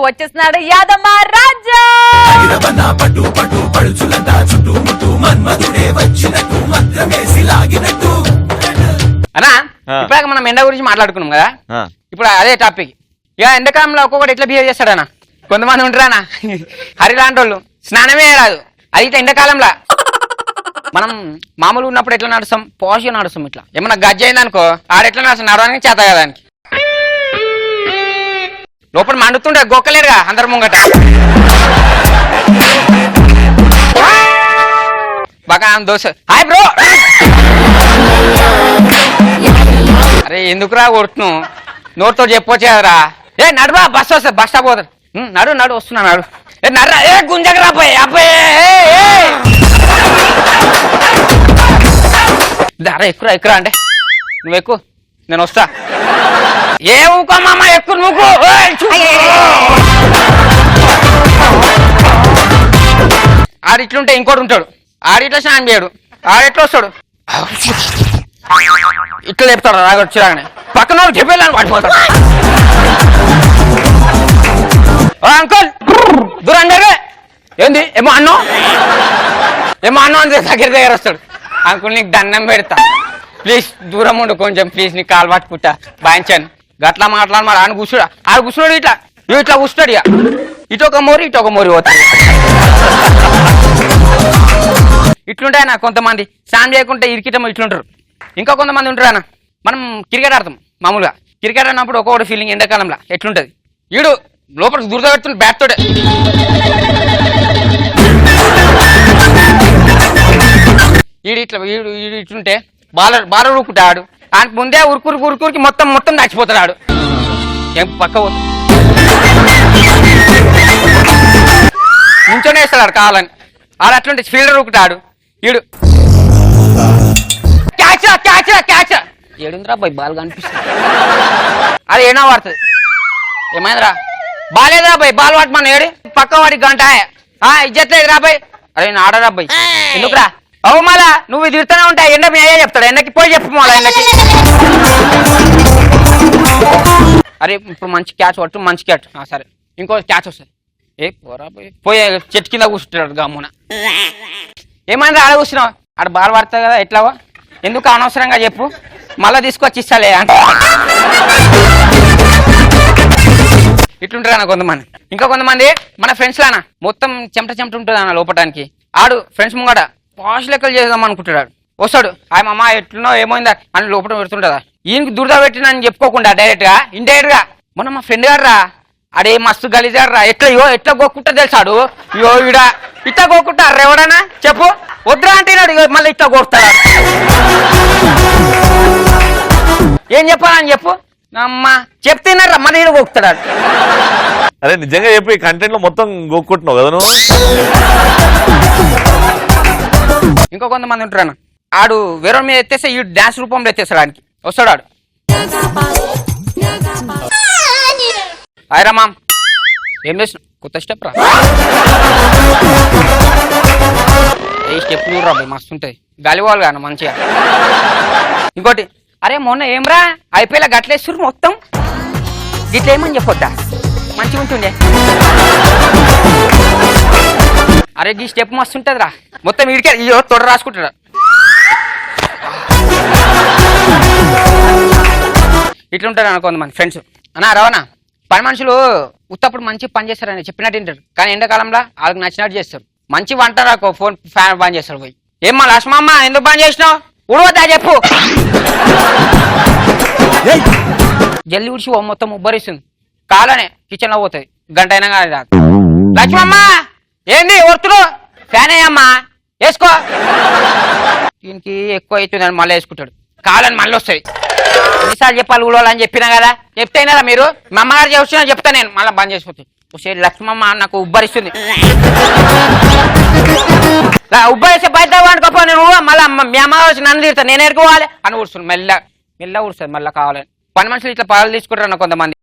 వచ్చేస్తున్నాడు యాదమ్మ రాజా. అన్నా ఇప్పటిక మనం ఎండ గురించి మాట్లాడుకున్నాం కదా, ఇప్పుడు అదే టాపిక్. ఇక ఎండాకాలంలో ఒక్కొక్కటి ఎట్లా బిహేవ్ చేస్తాడన్నా, కొంతమంది ఉంటారానా హరిలాంటి వాళ్ళు స్నానమే రాదు, అది ఇట్లా ఎండాకాలంలో. మనం మామూలు ఉన్నప్పుడు ఎట్లా నడుస్తాం, పాష్గా నడుస్తాం. ఇట్లా ఏమన్నా గజ్జ అయింది అనుకో, ఆడెట్లా నడుస్తాం, నడవడానికి చేత కదానికి లోపల మండుతుండే గొక్కలేరుగా అందరు ముంగట. బాగా దోశ హాయ్ బ్రో. అరే ఎందుకురా కొడుతున్నావు, నోటితో చెప్పొచ్చు కదరా. ఏ నడువా, బస్ వస్తుంది, బస్ స్టాప్ పోతుంది. నడు నడు వస్తున్నా, నడు. ఏ నర్రా, ఏ గుంజకరా అబ్బాయి, అబ్బాయి అరే ఎక్కురా ఎక్కురా అంటే నువ్వు ఎక్కువ, నేను వస్తా. ఏ ఊకోమ్మా ఎక్కువ నువ్వు. ఆడిట్లుంటే ఇంకోటి ఉంటాడు, ఆడిట్లా స్నానం చేయడు, ఆడెట్లా వస్తాడు ఇట్లా చెప్తాడు రాగా వచ్చిరాగానే పక్కన వాళ్ళు చెప్పేళ్ళని పడిపోతాడు. అంకుల్ దూరంగా ఏంది ఏమో అన్నో ఏమో అన్నో అని దగ్గర వస్తాడు. అంకుల్ నీకు దండం పెడతా, ప్లీజ్ దూరం ఉండు కొంచెం, ప్లీజ్ నీకు కాలు పట్టుకుంటా బాయించాను గట్లా మాట్లాడు. మరి ఆడ కూర్చుడా, ఆడ కూర్చున్నాడు ఇట్లా ఇట్లా కూర్చున్నాడు. ఇక ఇటొక మోరి ఇటొక మోరి పోతాడు. ఇట్లుంటాయి అన్న కొంతమంది, స్నానం చేయకుంటే ఇరికిటం ఇట్లుంటారు. ఇంకా కొంతమంది ఉంటారు అన్న, మనం క్రికెట్ ఆడతాం మామూలుగా, క్రికెట్ ఆడినప్పుడు ఒక్కొక్కటి ఫీలింగ్ ఎండాకాలంలో ఎట్లుంటుంది. ఈడు లోపలికి దురద పెడుతుంది బ్యాట్ తోడే, ఈడు ఇట్లా ఈడు ఈడు ఇట్లుంటే బాల ఉరుకుంటాడు. ఆయనకు ముందే ఉరుకురికి మొత్తం చచ్చిపోతాడు. ఆడు ఏం పక్క నుంచోనే వేస్తాడు కావాలని, ఆడు అట్లుంటే ఫీల్డర్ ఉరుకుతాడు. ఈడు క్యాచ్ ఏడుందిరా బాయ్, బాల్ కనిపిస్తుంది, అది ఏనా పడుతుంది. ఏమైందిరా, బాలేదురా బాయ్, బాల్ పట్టమని ఏడు పక్క వాడికి గంట ఇజ్జట్లేదు రా బాయ్. అరే ఆడరా బాయ్, ఎందుకురా అవు మళ్ళా నువ్వు తిడుతూనే ఉంటాయి. ఎండ మీ అయ్యే చెప్తాడు, ఎండకి పోయి చెప్పు మళ్ళా ఎండకి. అరే ఇప్పుడు మంచి క్యాచ్ పట్టు, మంచి క్యాచ్ సరే ఇంకో క్యాచ్ వస్తుంది. ఏ పోరా పోయి చెట్టు కింద కూర్చుంటాడు గమ్మున. ఏమైంది ఆడ కూర్చున్నావు, ఆడ బాల్ పడుతుంది కదా ఎట్లావా, ఎందుకు అనవసరంగా చెప్పు, మళ్ళా తీసుకొచ్చి ఇస్తాలే అంట. ఇట్లుంటారు అన్న కొంతమంది. ఇంకా కొంతమంది మన ఫ్రెండ్స్ లానా మొత్తం చెమట ఉంటుంది అన్న లోపటానికి. ఆడు ఫ్రెండ్స్ ముంగట పాష్ లెక్కలు చేద్దాం అనుకుంటాడు. వస్తాడు ఆయన అమ్మ ఎట్లున్నో ఏమైందా అని లోపల పెడుతుంటదా, ఈయనకి దురద పెట్టినని చెప్పుకోకుండా డైరెక్ట్ గా ఇండైరెక్ట్ గా. మొన్న మా ఫ్రెండ్ గారు రా, అడే మస్తు గలీజారు రా, ఎట్లా గోక్కుంటా తెలుసాడు. ఈడ ఇట్లా గోక్కుంటారు ఎవడన్నా చెప్పు, వద్దురా అంటున్నాడు, మళ్ళీ ఇట్లా గోకుతాడు. ఏం చెప్పాలని చెప్పు, అమ్మ చెప్తున్నారా మళ్ళీ ఈడ గోకుతాడు. అరే నిజంగా చెప్పి కంటెంట్ లో మొత్తం గోక్కుంటున్నావు కదా నువ్వు. ఇంకో కొంతమంది ఉంటారు అన్న, ఆడు వేరే మీద ఎత్తేస్తే ఈ డాన్స్ రూపంలో ఎత్తేస్తాడు. ఆయనకి వస్తాడు ఆడు, హాయ్ రా మామ్ ఏం చేసిన కొత్త స్టెప్ రా, ఏ స్టెప్ నువ్వు రా మస్తు ఉంటుంది, గాలివాళ్ళు కాను మంచిగా. ఇంకోటి అరే మొన్న ఏమ్రా ఐపీఎల్ గట్లేస్తురు మొత్తం, ఇట్లా ఏమని చెప్పొద్దా మంచిగా ఉంటుండే. అరే ఈ స్టెప్ మస్తు ఉంటుంది రా, మొత్తం వీడికే తొడ రాసుకుంటాడు. ఇట్లుంటారు అన్న కొంతమంది ఫ్రెండ్స్. అన్నా రవనా పని మనుషులు ఉత్తప్పుడు మంచి పని చేస్తారని చెప్పినట్టు తింటారు, కానీ ఎండాకాలంలో వాళ్ళకి నచ్చినట్టు చేస్తారు. మంచి వంట రాకో ఫోన్ ఫ్యాన్ బంద్ చేస్తారు పోయి. ఏమ్మా లక్ష్మమ్మ ఎందుకు బంద్ చేసినావు, ఉడవద్దా చెప్పు. జల్లి ఉడిచి మొత్తం ఉబ్బరిస్తుంది, కాలనే కిచెన్ లో పోతుంది, గంట అయినా కానీ రాదు. లక్ష్మమ్మ ఏంది ఒత్తుడు, ఫ్యాన్ అయ్యమ్మా వేసుకో. దీనికి ఎక్కువ అవుతుందని మళ్ళీ వేసుకుంటాడు, కాలని మళ్ళీ వస్తుంది. ఎన్నిసార్లు చెప్పాలి ఊళ్ళని చెప్పినా కదా, చెప్తేనా మీరు మా అమ్మగారు చేస్తున్నా చెప్తా నేను, మళ్ళీ బంద్ చేసిపోతుంది. లక్ష్మమ్మ నాకు ఉబ్బరిస్తుంది, ఉబ్బరిస్తే బయట వండుకోపో నేను, మళ్ళీ మీ అమ్మగారు వచ్చి నన్ను తీరుతాను, నేను ఎడుకోవాలి అని కూర్చున్నాను. మెల్ల కూర్చుంది మళ్ళీ కావాలని. పని మనుషులు ఇట్లా పాలు తీసుకుంటారు అన్న కొంతమంది.